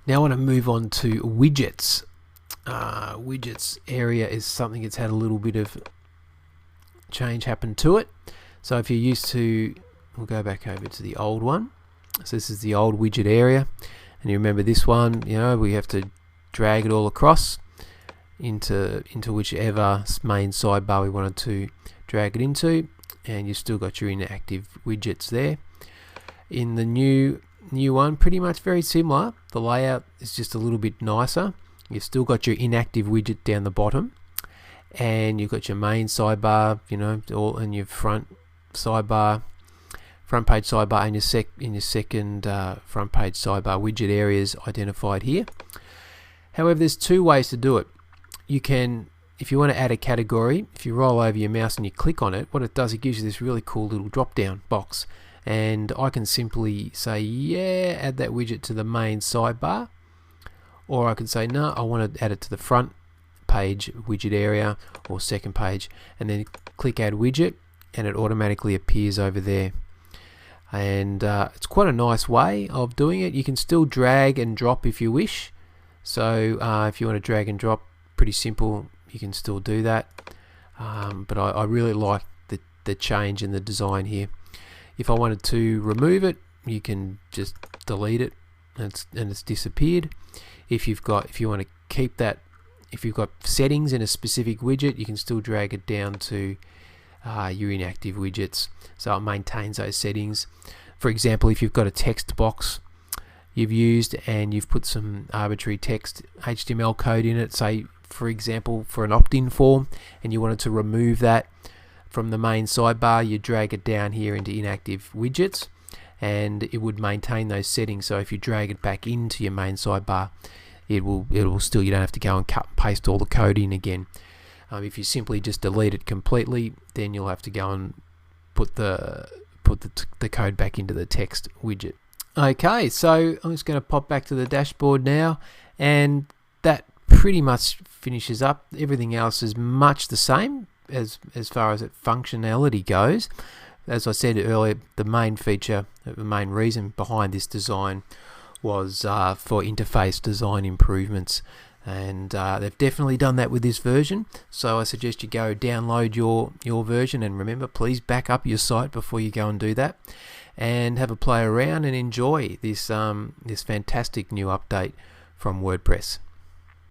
Now I want to move on to widgets. Widgets area is something that's had a little bit of change happen to it. So if you're used to, we'll go back over to the old one. So this is the old widget area, and you remember this one, we have to drag it all across into whichever main sidebar we wanted to drag it into, and you've still got your inactive widgets there. In the new one, pretty much very similar. The layout is just a little bit nicer. You've still got your inactive widget down the bottom, and you've got your main sidebar, all in your front sidebar, front page sidebar, and your second front page sidebar widget areas identified here. However, there's two ways to do it. You can, if you want to add a category, if you roll over your mouse and you click on it, what it does, it gives you this really cool little drop down box, and I can simply say, yeah, add that widget to the main sidebar, or I can say, no, I want to add it to the front page widget area or second page, and then click add widget, and it automatically appears over there. And it's quite a nice way of doing it. You can still drag and drop if you wish. So if you want to drag and drop, pretty simple, you can still do that. But I really like the change in the design here. If I wanted to remove it, you can just delete it, and it's disappeared. If you want to keep that, if you've got settings in a specific widget, you can still drag it down to your inactive widgets, so it maintains those settings. For example, if you've got a text box you've used and you've put some arbitrary text HTML code in it, say for example for an opt-in form, and you wanted to remove that from the main sidebar, you drag it down here into inactive widgets, and it would maintain those settings. So if you drag it back into your main sidebar, it will still, you don't have to go and cut and paste all the code in again. If you simply just delete it completely, then you'll have to go and put the code back into the text widget. Okay, so I'm just going to pop back to the dashboard now, and that pretty much finishes up. Everything else is much the same as far as functionality goes. As I said earlier, the main feature, the main reason behind this design was for interface design improvements, and they've definitely done that with this version. So I suggest you go download your version, and remember, please back up your site before you go and do that, and have a play around and enjoy this fantastic new update from WordPress.